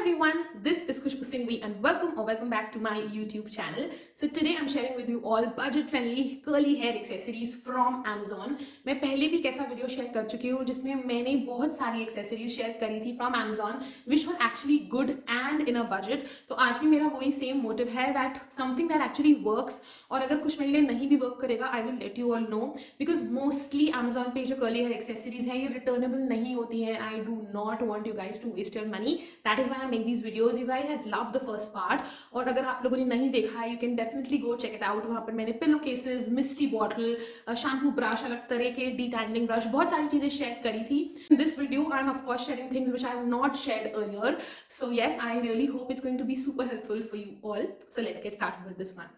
everyone, this is Khushbu Singhvi and welcome back to my YouTube channel. So today I'm sharing with you all budget friendly curly hair accessories from Amazon. मैं पहले भी कैसा video share कर चुकी हूँ जिसमें मैंने बहुत सारी एक्सेसरीज शेयर करी थी from Amazon which were actually good and in a budget. तो आज भी मेरा वही सेम मोटिव है that something that actually works और अगर कुछ मेरे लिए नहीं भी वर्क करेगा I will let you all know because mostly Amazon पे जो curly hair accessories हैं ये returnable नहीं होती हैं. I do not want you guys to waste your money. That is why I make these videos. You guys love the first part और अगर आप लोगों ने नहीं देखा है you can definitely go check it out. वहाँ पर मैंने पिलो केसेस, मिस्टी बॉटल, शैम्पू ब्रश, अलग तरह के detangling ब्रश, बहुत सारी चीजें शेयर करी थी. In this video I am of course sharing things which I have not shared earlier. So yes, I really hope it's going to be super helpful for you all. So let's get started with this one.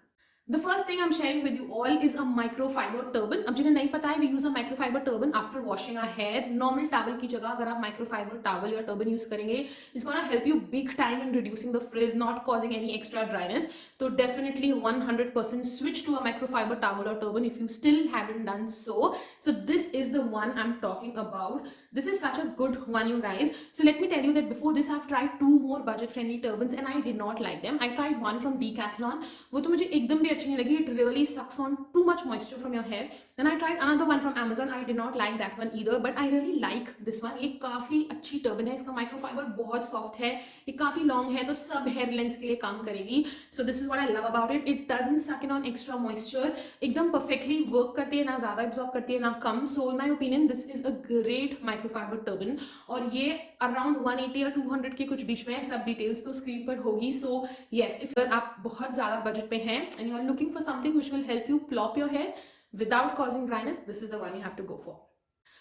The first thing I'm sharing with you all is a microfiber turban. अब जिन्हें नहीं पता है, we use a microfiber turban after washing our hair. Normal towel की जगह अगर आप microfiber towel या turban use करेंगे, it's gonna help you big time in reducing the frizz, not causing any extra dryness. So definitely 100% switch to a microfiber towel or turban if you still haven't done so. So this is the one I'm talking about. This is such a good one, you guys. So let me tell you that before this I've tried two more budget-friendly turbans and I did not like them. I tried one from Decathlon. वो तो मुझे एकदम भी अच्छी नहीं लगी. It really sucks on too much moisture from your hair. Then I tried another one from Amazon. I did not like that one either, but I really like this one. ये काफी अच्छी टर्बन है. इसका microfibre बहुत soft है. ये काफी long है तो सब हेयर लेंथ के लिए काम करेगी. So this is what I love about it. It doesn't suck in on extra moisture. एकदम perfectly work करती है, ना ज्यादा absorb करती है ना कम. So in my opinion, this is a great microfiber turban. और ये अराउंड 180 या 200 के कुछ बीच में है. सब डिटेल्स तो स्क्रीन पर होगी. So yes, if आप बहुत ज्यादा बजट पे हैं and you are looking for something which will help you plop your hair without causing dryness, this is the one you have to go for.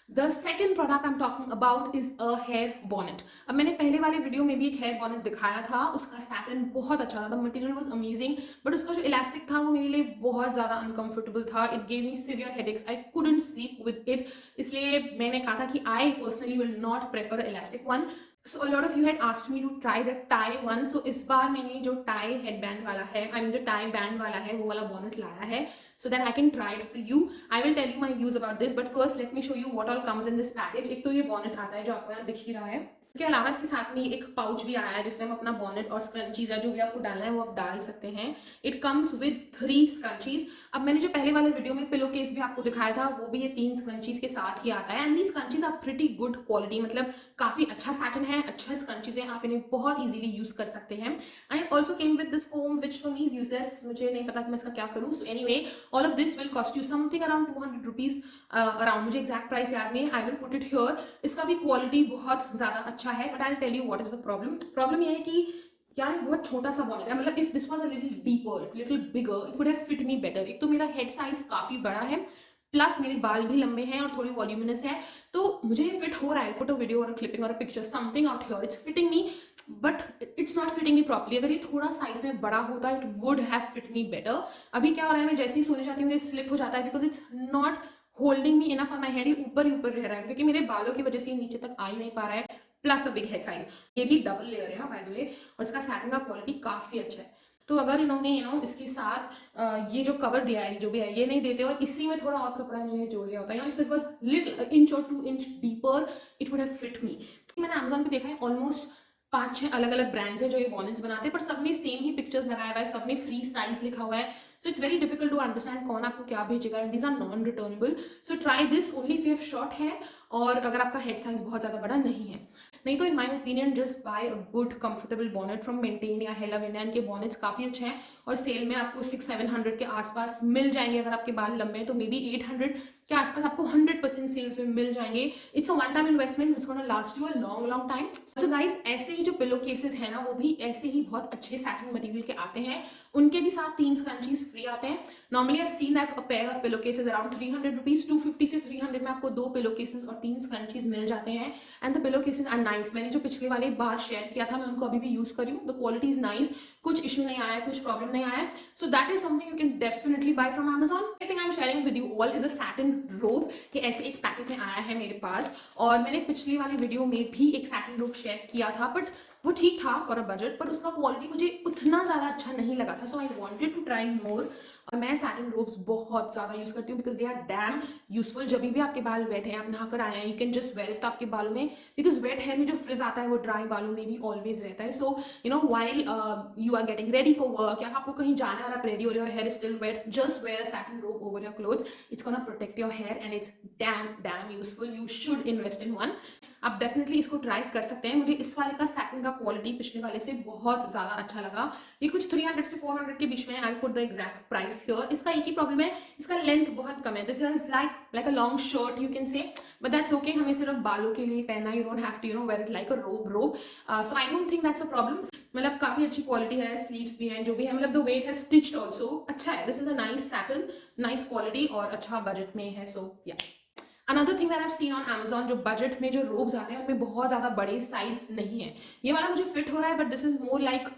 The second product I'm talking about is a hair bonnet. अब मैंने पहले वाले video में भी एक hair bonnet दिखाया था. उसका सैटिन बहुत अच्छा था. The material was amazing, but उसका जो इलास्टिक था वो मेरे लिए बहुत ज़्यादा uncomfortable था. It gave me severe headaches. I couldn't sleep with it. इसलिए मैंने कहा था कि I personally will not prefer an elastic one. So a lot of you had asked me to try the tie one. So इस बार मैंने जो tie headband वाला है, I mean जो tie band वाला है, वो वाला bonnet लाया है. So that I can try it for you. I will tell you my views about this, but first let me show you what all comes in this package. एक तो ये bonnet आता है जो आपको यहाँ दिख ही रहा है. इसके अलावा इसके साथ में एक पाउच भी आया है जिसमें हम अपना bonnet और scrunchies या जो भी आपको डालना है वो आप डाल सकते हैं. It comes with 3 scrunchies. अब मैंने जो पहले वाले वीडियो में पिलो केस भी आपको दिखाया था वो भी ये 3 scrunchies के साथ ही आता है. And these scrunchies are pretty good quality. मतलब काफी अच्छा satin है, अच्छा scrunchies है, आप इन्हें बहुत easily use कर सकते हैं. And it also came with this comb which for me is useless. मुझे नहीं पता कि मैं इसका क्या करूँ. So anyway, all of this will cost you something around 200 rupees. Around मुझे exact price याद नहीं है. I will put it here. इसका भी quality बहुत ज़्यादा अच्छा है. But I'll tell you what is the problem. Problem ये है कि यार बहुत छोटा सा bonnet है. मतलब if this was a little deeper, little bigger, it would have fit me better. एक तो मेरा head size काफी बड़ा है, प्लस मेरे बाल भी लंबे हैं और थोड़ी वॉल्यूमिनस है, तो मुझे ये फिट हो रहा है. पुट अ वीडियो और अ क्लिपिंग और a picture something out here. It's fitting me but it's not fitting me properly. अगर ये थोड़ा साइज में बड़ा होता it would have fit me better. अभी क्या हो रहा है, मैं जैसे ही सोने जाती हूँ ये स्लिप हो जाता है because it's not holding me enough on my head. ये ऊपर ही ऊपर रह रहा है क्योंकि मेरे बालों की वजह से ये नीचे तक आ ही नहीं पा रहा है. Plus a big head size. ये भी डबल लेयर है बाय द वे और इसका सैटिन का क्वालिटी काफी अच्छा है. तो अगर इन्होंने इसके साथ ये जो कवर दिया है जो भी है ये नहीं देते और इसी में थोड़ा और कपड़ा इन्होंने जोड़ दिया होता है, if it was little inch और 2 inch deeper it would have fit me. मैंने अमेजोन पे देखा है ऑलमोस्ट 5-6 अलग अलग ब्रांड्स हैं जो ये बॉनेट्स बनाते हैं, पर सबने सेम ही पिक्चर्स लगाया हुआ है, सबने फ्री साइज लिखा हुआ है. So it's very difficult to understand कौन आपको क्या भेजेगा. And these are non returnable. So try this only if you have short hair और अगर आपका हेड साइज बहुत ज़्यादा बड़ा नहीं है. नहीं तो in my opinion just buy a good comfortable bonnet from मेंटेन या हेला विंडा. के बॉनेट्स काफ़ी अच्छे हैं और सेल में आपको 600-700 के आसपास मिल जाएंगे. अगर आपके बाल लंबे हैं तो मे बी 800 के आसपास आपको 100% सेल्स में मिल जाएंगे. It's a one time investment it's gonna last you a long time. So guys ऐसे ही जो पिलो केसेस हैं ना वो भी ऐसे ही बहुत अच्छे सैटिन मटेरियल के आते हैं. उनके भी साथ 3 स्क्रंचीज फ्री आते हैं. Normally I have seen that a pair of pillow cases around 300 rupees. 250 से 300 में आपको 2 पिलो केसेस और 3 स्क्रंचीज मिल जाते हैं. And the pillow cases are nice. मैंने जो पिछले वाले बार शेयर किया था मैं उनको अभी भी यूज कर रही हूँ. The quality is nice. कुछ इशू नहीं आया, कुछ प्रॉब्लम नहीं आया. So that is something you can definitely buy from Amazon. Thing I am sharing with you all is a satin robe. कि ऐसे एक पैकेट में आया है मेरे पास और मैंने पिछली वाली वीडियो में भी एक सैटिन रोब शेयर किया था बट वो ठीक था फॉर अ बजट, पर उसका क्वालिटी मुझे उतना ज़्यादा अच्छा नहीं लगा था. So I wanted to try more. मैं सैटिन रोब्स बहुत ज़्यादा यूज़ करती हूँ because they are damn useful. जब भी आपके बाल वेट हैं, आप नहाकर आए हैं, you can just wear it आपके बालों में, बिकॉज वेट हेयर में जो फ्रिज आता है वो ड्राई बालों में भी ऑलवेज रहता है। So you know while you are getting ready for work, या आपको कहीं जाना है और आप रेडी हो रहे हो, hair still wet, just wear a satin robe over your cloth, it's gonna protect your hair and it's damn useful. You should invest in one. आप डेफिनेटली इसको ट्राई कर सकते हैं। मुझे इस वाले का सैटिन का क्वालिटी पिछले वाले से बहुत ज़्यादा अच्छा लगा। ये कुछ 300 से 400 के बीच में, I put the exact price here. इसका एक ही प्रॉब्लम है, इसका लेंथ बहुत कम है। This is like a long shirt you can say, but that's okay. हमें सिर्फ बालों के लिए पहनना, you don't have to wear it like a robe. So I don't think that's a problem. मतलब काफी अच्छी क्वालिटी है, स्लीव्स भी हैं, जो भी है, मतलब द वेट है स्टिच्ड ऑल्सो अच्छा है। This is a nice satin, nice quality और अच्छा बजट में है। सो या another thing that I have seen on Amazon, जो बजट में जो रोब्स आते हैं उनमें बहुत ज्यादा बड़े साइज नहीं है। ये वाला मुझे फिट हो रहा है, but this is more like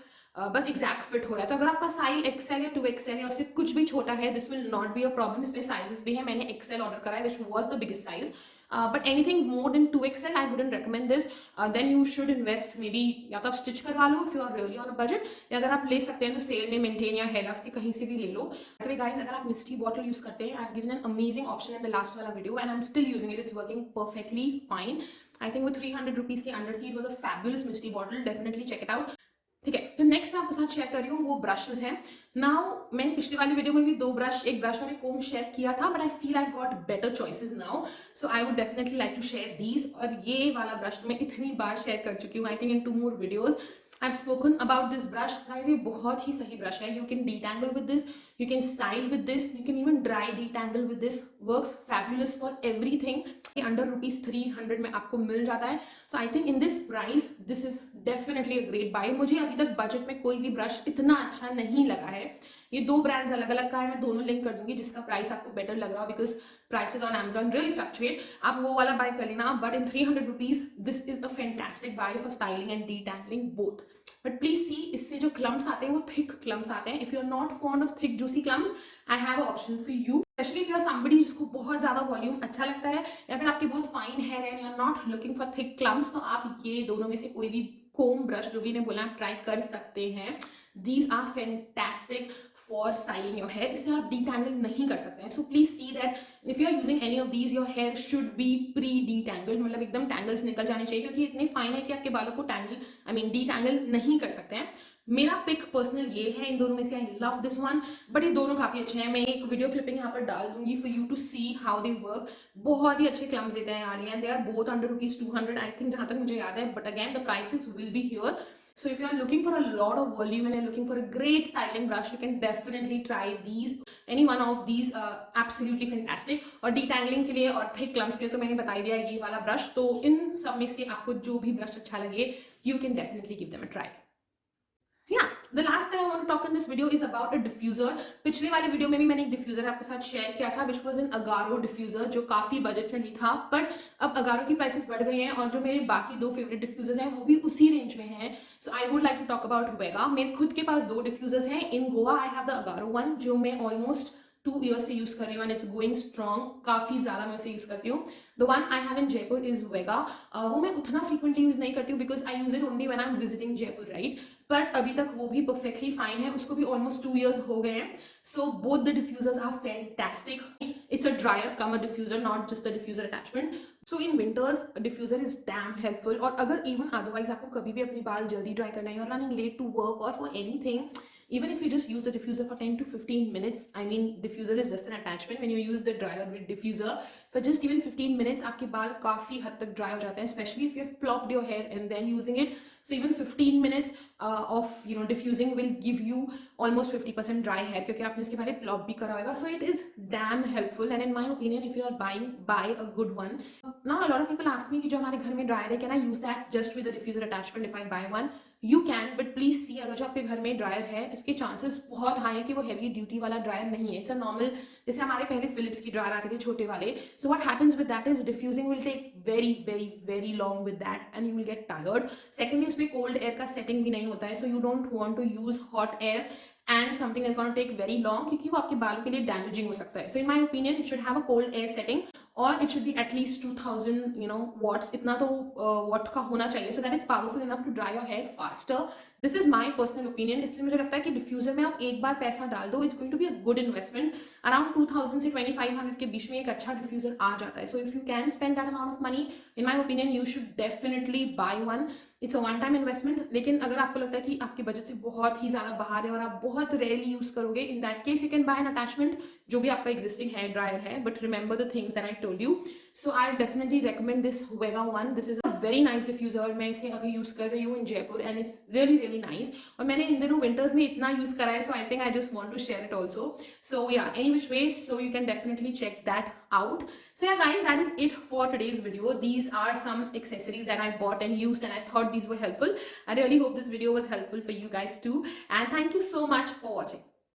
बस एग्जैक्ट फिट हो रहा है। तो अगर आपका साइज एक्सएल या 2XL है और सिर्फ कुछ भी छोटा है, this will not be a problem. इसमें साइजेस भी है, मैंने एक्सएल ऑर्डर करा है which was the biggest size, but anything more than 2XL I wouldn't recommend this. Then you should invest maybe, या तो आप स्टिच करवा लो if you are really on a budget, या अगर आप ले सकते हैं तो सेल में मेंटेन या हेयर से कहीं से भी ले लो। तो गाइस, अगर आप मिस्टी बॉटल यूज करते हैं, I have given an amazing option in the last वाला video and I am still using it, it's working perfectly fine. I think वो 300 रुपीज के अंडर थी। It was a fabulous misty bottle, definitely check it out. ठीक है, तो next मैं आपके साथ शेयर कर रही हूँ वो ब्रशेस हैं। नाउ मैंने पिछली वाली वीडियो में भी दो ब्रश, एक ब्रश और एक कोम शेयर किया था, but I feel I got better choices now, so I would definitely like to share these. और ये वाला ब्रश तो मैं इतनी बार शेयर कर चुकी हूँ, I think in 2 more videos I have spoken about this brush. Guys, ये बहुत ही सही ब्रश है। You can detangle with this, you can style with this, you can even dry detangle with this, works fabulous for everything। ये under ₹300 में आपको मिल जाता है। So I think in this price this is definitely a great buy. मुझे अभी तक budget में कोई भी ब्रश इतना अच्छा नहीं लगा है। ये दो ब्रांड्स अलग अलग का है, मैं दोनों लिंक कर दूंगी जिसका प्राइस आपको बेटर लग रहा हो, because prices on Amazon really fluctuate। आप वो वाला बाय कर लेना, but in 300 rupees this is a fantastic buy for styling and detangling both. But please see, इससे जो क्लम्स आते हैं वो थिक क्लम्स आते हैं। If you are not fond of thick juicy clumps, I have a option for you, specially if you are somebody जिसको बहुत ज्यादा वॉल्यूम अच्छा लगता है, या फिर आपकी बहुत फाइन हेयर है and you are not looking for thick clumps, तो आप ये दोनों में से कोई भी कोम ब्रश जो भी ने बोला आप ट्राई कर सकते हैं। These are fantastic for styling your hair. इससे आप डिटैंगल नहीं कर सकते हैं। So please see that if you are using any of these, your hair should be pre detangled, मतलब एकदम टैंगल्स निकल जाने चाहिए, क्योंकि इतने फाइन है कि आपके बालों को टैंगल, आई मीन डिटैंगल नहीं कर सकते हैं। मेरा पिक पर्सनल ये है इन दोनों में से, I love this one, but ये दोनों काफी अच्छे हैं। मैं एक वीडियो क्लिपिंग यहाँ पर डाल दूंगी for you to see how they work. बहुत ही अच्छे क्लम्स देते हैं यार ये, and they are both under ₹200 I think, जहां तक मुझे याद है, but again the prices will be here. So if you are looking for a lot of volume and you're looking for a great styling brush, you can definitely try these. Any one of these absolutely fantastic। और detangling के लिए और thick clumps के लिए तो मैंने बता दिया ये वाला ब्रश। तो इन सब में से आपको जो भी ब्रश अच्छा लगे, you can definitely give them a try। Yeah, the last thing I want to talk in this video is about a diffuser। पिछले वाले वीडियो में भी मैंने एक डिफ्यूजर आपके साथ शेयर किया था, which was an Agaro diffuser, जो काफी बजट फ्रेंडली था, बट अब Agaro की प्राइसेस बढ़ गई हैं और जो मेरे बाकी दो फेवरेट डिफ्यूजर्स हैं वो भी उसी रेंज में हैं। So I would like to talk about Vega. मेरे खुद के पास दो डिफ्यूजर्स हैं। In Goa I have the Agaro one, जो मैं ऑलमोस्ट 2 years से यूज कर रही हूँ एंड इट्स गोइंग स्ट्रॉन्ग, काफी ज्यादा मैं उसे यूज करती हूँ। The one I have in Jaipur is Vega. वो मैं उतना फ्रीक्वेंटली यूज नहीं करती हूँ because I use it only when I am visiting Jaipur, right, but अभी तक वो भी परफेक्टली फाइन है, उसको भी ऑलमोस्ट 2 years हो गए हैं। So both the diffusers are fantastic. It's a dryer cum a diffuser, not just the diffuser attachment. So in winters diffuser is damn helpful. और अगर इवन अदरवाइज आपको कभी भी अपने बाल जल्दी ड्राई करना है, और रनिंग लेट टू वर्क और for anything, even if you just use the diffuser for 10 to 15 minutes, I mean diffuser is just an attachment, when you use the dryer with diffuser for just even 15 minutes, आपके बाल काफी हद तक dry हो जाते हैं, especially if you have plopped your hair and then using it। So even 15 minutes of diffusing will give you almost 50% dry hair, क्योंकि आपने इसके पहले plop भी करा होगा। So it is damn helpful, and in my opinion if you are buying, buy a good one। Now a lot of people ask me कि जो हमारे घर में dryer है, can I use that just with the diffuser attachment if I buy one? You can, but please see, अगर जो आपके घर में ड्रायर है इसके चांसेस बहुत हाई है कि वो हैवी ड्यूटी वाला ड्रायर नहीं है। इट्स अ नॉर्मल, जैसे हमारे पहले फिलिप्स की ड्रायर आते थे छोटे वाले। So what happens with that is diffusing will take very very very long with that and you will get tired. Secondly उसमें कोल्ड एयर का सेटिंग भी नहीं होता है, so you don't want to use hot air and something that's gonna take very long, क्योंकि वो आपके बालों के लिए डैमेजिंग हो सकता है. So in my opinion it should have a cold air setting, और it should be at least 2000 watts, इतना तो वॉट का होना चाहिए, so that it's powerful enough to dry your hair faster. This is my personal opinion. इसलिए मुझे लगता है कि डिफ्यूजर में आप एक बार पैसा डाल दो, it's going to be a good investment. Around 2000 से 2500 के बीच में एक अच्छा डिफ्यूजर आ जाता है. So if you can spend that amount of money, in my opinion you should definitely by one. It's a one time investment. लेकिन अगर आपको लगता है कि आपके बजट से बहुत ही ज्यादा बाहर है और आप बहुत रेयरली यूज करोगे, in that case you can buy an attachment, जो भी आपका एग्जिस्टिंग हेयर ड्रायर है. But remember the things that I told you. So I definitely recommend this Vega one. This is a very nice diffuser. मैं इसे अभी use कर रही हूँ in Jaipur, and it's really really nice. और मैंने इन दिनों विंटर्स में इतना यूज करा है, so I think I just want to share it also. So yeah, any which way, so you can definitely check that out. So yeah guys, that is it for today's video. These are some accessories that I bought and used, and I thought these were helpful. I really hope this video was helpful for you guys too, and thank you so much for watching.